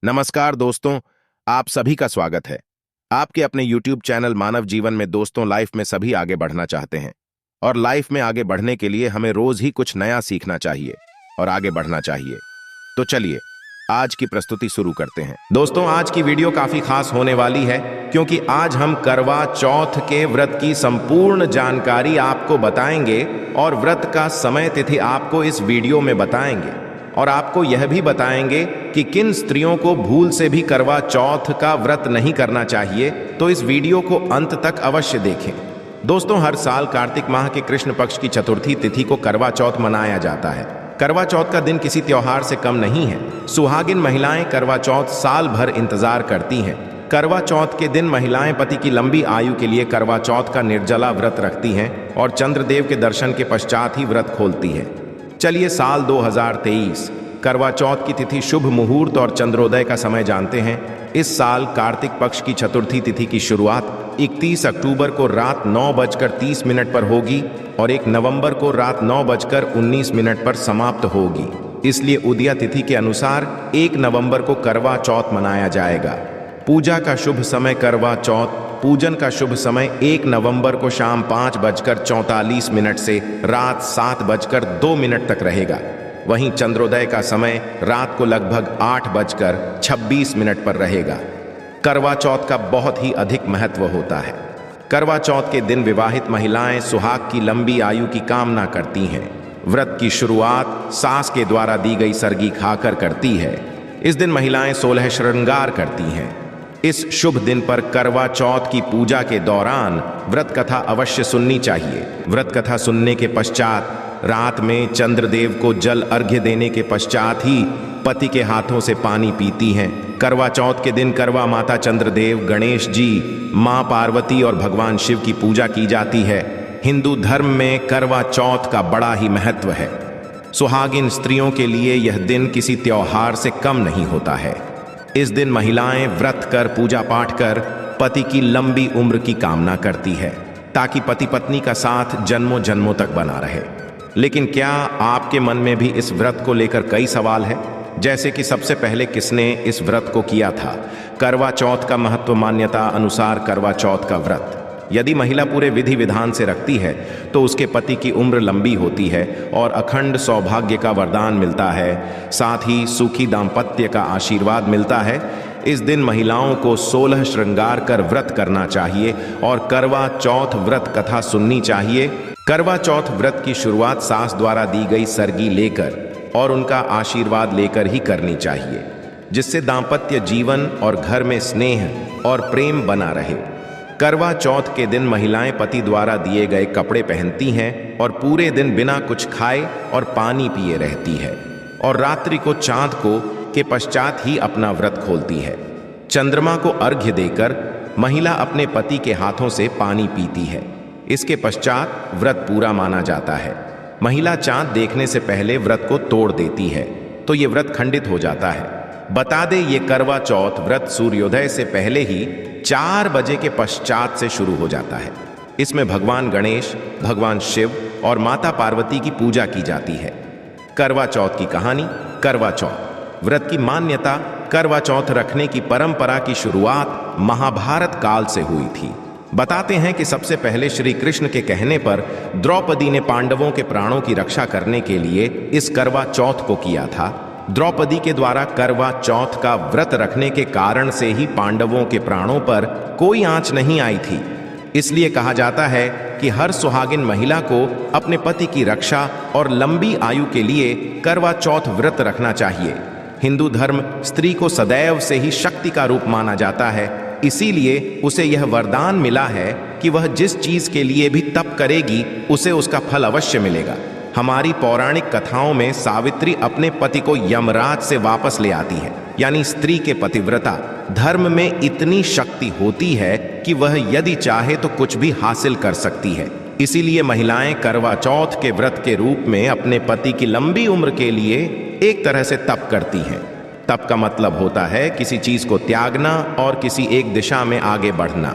नमस्कार दोस्तों, आप सभी का स्वागत है। आपके अपने YouTube चैनल मानव जीवन में दोस्तों, लाइफ में सभी आगे बढ़ना चाहते हैं और लाइफ में आगे बढ़ने के लिए हमें रोज ही कुछ नया सीखना चाहिए और आगे बढ़ना चाहिए। तो चलिए आज की प्रस्तुति शुरू करते हैं। दोस्तों, आज की वीडियो काफी खास होने वाली है क्योंकि आज हम करवा चौथ के व्रत की संपूर्ण जानकारी आपको बताएंगे और व्रत का समय तिथि आपको इस वीडियो में बताएंगे और आपको यह भी बताएंगे कि किन स्त्रियों को भूल से भी करवा चौथ का व्रत नहीं करना चाहिए। तो इस वीडियो को अंत तक अवश्य देखें। दोस्तों, हर साल कार्तिक माह के कृष्ण पक्ष की चतुर्थी तिथि को करवा चौथ मनाया जाता है। करवा चौथ का दिन किसी त्योहार से कम नहीं है। सुहागिन महिलाएं करवा चौथ साल भर इंतजार करती हैं। करवा चौथ के दिन महिलाएं पति की लंबी आयु के लिए करवा चौथ का निर्जला व्रत रखती हैं और चंद्रदेव के दर्शन के पश्चात ही व्रत खोलती है। चलिए साल 2023 करवा चौथ की तिथि, शुभ मुहूर्त और चंद्रोदय का समय जानते हैं। इस साल कार्तिक पक्ष की चतुर्थी तिथि की शुरुआत 31 अक्टूबर को रात 9:30 पर होगी और 1 नवंबर को रात 9:19 पर समाप्त होगी। इसलिए उदया तिथि के अनुसार 1 नवंबर को करवा चौथ मनाया जाएगा। पूजा का शुभ समय करवा चौथ पूजन का शुभ समय 1 नवंबर को शाम 5:44 से रात 7:02 तक रहेगा। वहीं चंद्रोदय का समय रात को लगभग 8:26 पर रहेगा। करवा चौथ का बहुत ही अधिक महत्व होता है। करवा चौथ के दिन विवाहित महिलाएं सुहाग की लंबी आयु की कामना करती हैं। व्रत की शुरुआत सास के द्वारा दी गई सरगी खाकर करती है। इस दिन महिलाएं 16 श्रृंगार करती हैं। इस शुभ दिन पर करवा चौथ की पूजा के दौरान व्रत कथा अवश्य सुननी चाहिए। व्रत कथा सुनने के पश्चात रात में चंद्रदेव को जल अर्घ्य देने के पश्चात ही पति के हाथों से पानी पीती हैं। करवा चौथ के दिन करवा माता चंद्रदेव, गणेश जी, मां पार्वती और भगवान शिव की पूजा की जाती है। हिंदू धर्म में करवा चौथ का बड़ा ही महत्व है। सुहागिन स्त्रियों के लिए यह दिन किसी त्योहार से कम नहीं होता है। इस दिन महिलाएं व्रत कर, पूजा पाठ कर पति की लंबी उम्र की कामना करती है ताकि पति पत्नी का साथ जन्मों जन्मों तक बना रहे। लेकिन क्या आपके मन में भी इस व्रत को लेकर कई सवाल हैं? जैसे कि सबसे पहले किसने इस व्रत को किया था? करवा चौथ का महत्व। मान्यता अनुसार करवा चौथ का व्रत यदि महिला पूरे विधि विधान से रखती है तो उसके पति की उम्र लंबी होती है और अखंड सौभाग्य का वरदान मिलता है। साथ ही सुखी दाम्पत्य का आशीर्वाद मिलता है। इस दिन महिलाओं को 16 श्रृंगार कर व्रत करना चाहिए और करवा चौथ व्रत कथा सुननी चाहिए। करवा चौथ व्रत की शुरुआत सास द्वारा दी गई सरगी लेकर और उनका आशीर्वाद लेकर ही करनी चाहिए, जिससे दाम्पत्य जीवन और घर में स्नेह और प्रेम बना रहे। करवा चौथ के दिन महिलाएं पति द्वारा दिए गए कपड़े पहनती हैं और पूरे दिन बिना कुछ खाए और पानी पिए रहती है और रात्रि को चांद को के पश्चात ही अपना व्रत खोलती है। चंद्रमा को अर्घ्य देकर महिला अपने पति के हाथों से पानी पीती है। इसके पश्चात व्रत पूरा माना जाता है। महिला चांद देखने से पहले व्रत को तोड़ देती है तो ये व्रत खंडित हो जाता है। बता दें, ये करवा चौथ व्रत सूर्योदय से पहले ही 4 बजे के पश्चात से शुरू हो जाता है। इसमें भगवान गणेश, भगवान शिव और माता पार्वती की पूजा की जाती है। करवा चौथ की कहानी। करवा चौथ व्रत की मान्यता। करवा चौथ रखने की परंपरा की शुरुआत महाभारत काल से हुई थी। बताते हैं कि सबसे पहले श्री कृष्ण के कहने पर द्रौपदी ने पांडवों के प्राणों की रक्षा करने के लिए इस करवा चौथ को किया था। द्रौपदी के द्वारा करवा चौथ का व्रत रखने के कारण से ही पांडवों के प्राणों पर कोई आंच नहीं आई थी। इसलिए कहा जाता है कि हर सुहागिन महिला को अपने पति की रक्षा और लंबी आयु के लिए करवा चौथ व्रत रखना चाहिए। हिंदू धर्म स्त्री को सदैव से ही शक्ति का रूप माना जाता है। इसीलिए उसे यह वरदान मिला है कि वह जिस चीज के लिए भी तप करेगी उसे उसका फल अवश्य मिलेगा। हमारी पौराणिक कथाओं में सावित्री अपने पति को यमराज से वापस ले आती है, यानी स्त्री के पतिव्रता धर्म में इतनी शक्ति होती है कि वह यदि चाहे तो कुछ भी हासिल कर सकती है। इसीलिए महिलाएं करवा चौथ के व्रत के रूप में अपने पति की लंबी उम्र के लिए एक तरह से तप करती हैं। तप का मतलब होता है किसी चीज को त्यागना और किसी एक दिशा में आगे बढ़ना।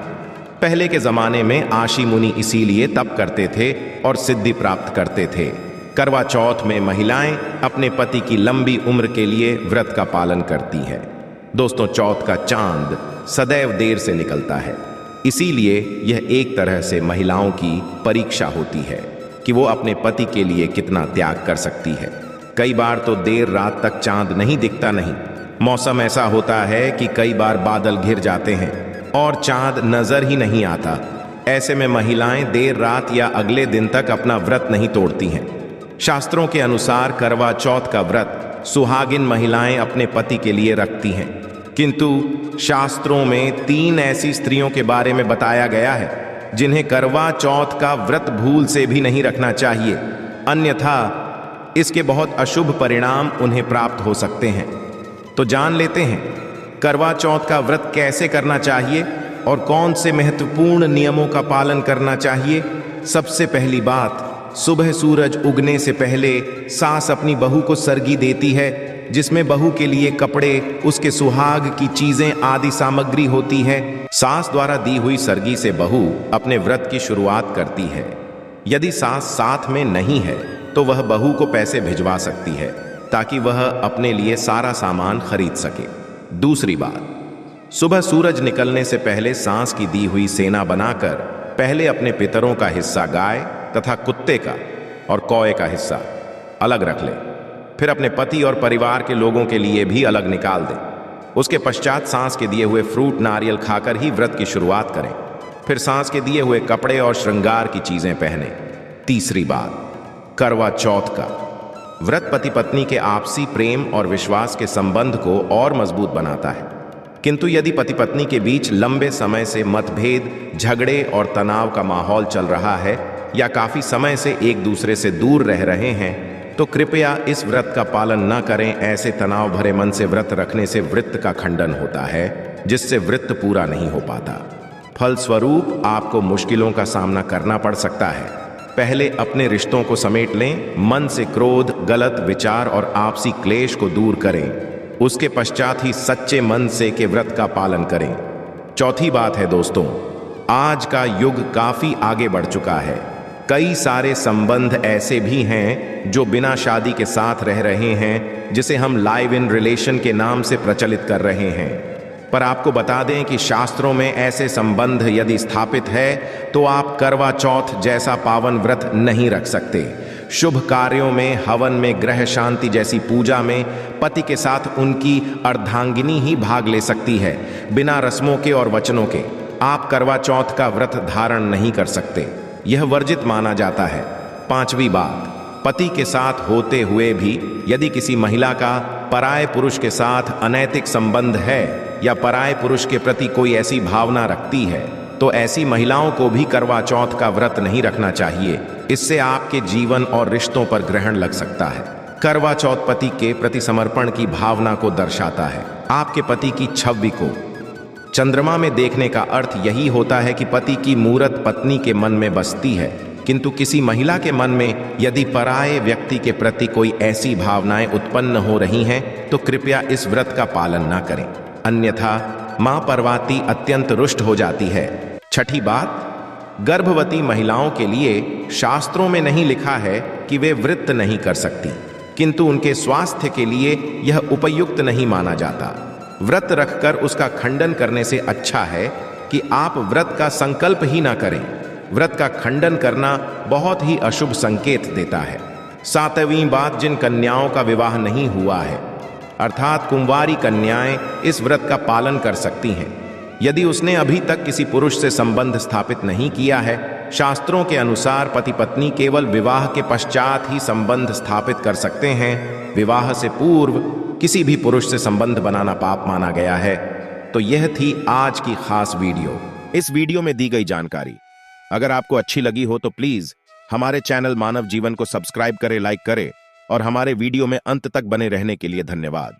पहले के जमाने में आशी मुनि इसीलिए तप करते थे और सिद्धि प्राप्त करते थे। करवा चौथ में महिलाएं अपने पति की लंबी उम्र के लिए व्रत का पालन करती है। दोस्तों, चौथ का चांद सदैव देर से निकलता है, इसीलिए यह एक तरह से महिलाओं की परीक्षा होती है कि वो अपने पति के लिए कितना त्याग कर सकती है। कई बार तो देर रात तक चांद नहीं दिखता नहीं, मौसम ऐसा होता है कि कई बार बादल घिर जाते हैं और चांद नजर ही नहीं आता। ऐसे में महिलाएं देर रात या अगले दिन तक अपना व्रत नहीं तोड़ती हैं। शास्त्रों के अनुसार करवा चौथ का व्रत सुहागिन महिलाएं अपने पति के लिए रखती हैं, किंतु शास्त्रों में 3 ऐसी स्त्रियों के बारे में बताया गया है जिन्हें करवा चौथ का व्रत भूल से भी नहीं रखना चाहिए, अन्यथा इसके बहुत अशुभ परिणाम उन्हें प्राप्त हो सकते हैं। तो जान लेते हैं करवा चौथ का व्रत कैसे करना चाहिए और कौन से महत्वपूर्ण नियमों का पालन करना चाहिए। सबसे पहली बात, सुबह सूरज उगने से पहले सास अपनी बहू को सरगी देती है, जिसमें बहू के लिए कपड़े, उसके सुहाग की चीजें आदि सामग्री होती है। सास द्वारा दी हुई सरगी से बहू अपने व्रत की शुरुआत करती है। यदि सास साथ में नहीं है तो वह बहू को पैसे भिजवा सकती है ताकि वह अपने लिए सारा सामान खरीद सके। दूसरी बात, सुबह सूरज निकलने से पहले सांस की दी हुई सेना बनाकर पहले अपने पितरों का हिस्सा गाय तथा कुत्ते का और कौए का हिस्सा अलग रख ले, फिर अपने पति और परिवार के लोगों के लिए भी अलग निकाल दें। उसके पश्चात सांस के दिए हुए फ्रूट नारियल खाकर ही व्रत की शुरुआत करें, फिर सांस के दिए हुए कपड़े और श्रृंगार की चीजें पहने। तीसरी बात, करवा चौथ का व्रत पति पत्नी के आपसी प्रेम और विश्वास के संबंध को और मजबूत बनाता है, किंतु यदि पति पत्नी के बीच लंबे समय से मतभेद, झगड़े और तनाव का माहौल चल रहा है या काफी समय से एक दूसरे से दूर रह रहे हैं तो कृपया इस व्रत का पालन न करें। ऐसे तनाव भरे मन से व्रत रखने से व्रत का खंडन होता है, जिससे व्रत पूरा नहीं हो पाता। फलस्वरूप आपको मुश्किलों का सामना करना पड़ सकता है। पहले अपने रिश्तों को समेट लें, मन से क्रोध, गलत विचार और आपसी क्लेश को दूर करें। उसके पश्चात ही सच्चे मन से के व्रत का पालन करें। चौथी बात है दोस्तों, आज का युग काफी आगे बढ़ चुका है। कई सारे संबंध ऐसे भी हैं जो बिना शादी के साथ रह रहे हैं, जिसे हम लाइव इन रिलेशन के नाम से प्रचलित कर रहे हैं। पर आपको बता दें कि शास्त्रों में ऐसे संबंध यदि स्थापित है तो आप करवा चौथ जैसा पावन व्रत नहीं रख सकते। शुभ कार्यों में, हवन में, ग्रह शांति जैसी पूजा में पति के साथ उनकी अर्धांगिनी ही भाग ले सकती है। बिना रस्मों के और वचनों के आप करवा चौथ का व्रत धारण नहीं कर सकते, यह वर्जित माना जाता है। पांचवी बात, पति के साथ होते हुए भी यदि किसी महिला का पराये पुरुष के साथ अनैतिक संबंध है या पराये पुरुष के प्रति कोई ऐसी भावना रखती है तो ऐसी महिलाओं को भी करवा चौथ का व्रत नहीं रखना चाहिए। इससे आपके जीवन और रिश्तों पर ग्रहण लग सकता है। करवा चौथ पति के प्रति समर्पण की भावना को दर्शाता है। आपके पति की छवि को चंद्रमा में देखने का अर्थ यही होता है कि पति की मूरत पत्नी के मन में बसती है, किंतु किसी महिला के मन में यदि पराये व्यक्ति के प्रति कोई ऐसी भावनाएं उत्पन्न हो रही हैं तो कृपया इस व्रत का पालन न करें, अन्यथा मां पार्वती अत्यंत रुष्ट हो जाती है। छठी बात, गर्भवती महिलाओं के लिए शास्त्रों में नहीं लिखा है कि वे व्रत नहीं कर सकती, किंतु उनके स्वास्थ्य के लिए यह उपयुक्त नहीं माना जाता। व्रत रखकर उसका खंडन करने से अच्छा है कि आप व्रत का संकल्प ही ना करें। व्रत का खंडन करना बहुत ही अशुभ संकेत देता है। सातवीं बात, जिन कन्याओं का विवाह नहीं हुआ है अर्थात कुंवारी कन्याएं इस व्रत का पालन कर सकती हैं यदि उसने अभी तक किसी पुरुष से संबंध स्थापित नहीं किया है। शास्त्रों के अनुसार पति पत्नी केवल विवाह के पश्चात ही संबंध स्थापित कर सकते हैं। विवाह से पूर्व किसी भी पुरुष से संबंध बनाना पाप माना गया है। तो यह थी आज की खास वीडियो। इस वीडियो में दी गई जानकारी अगर आपको अच्छी लगी हो तो प्लीज हमारे चैनल मानव जीवन को सब्सक्राइब करें, लाइक करें और हमारे वीडियो में अंत तक बने रहने के लिए धन्यवाद।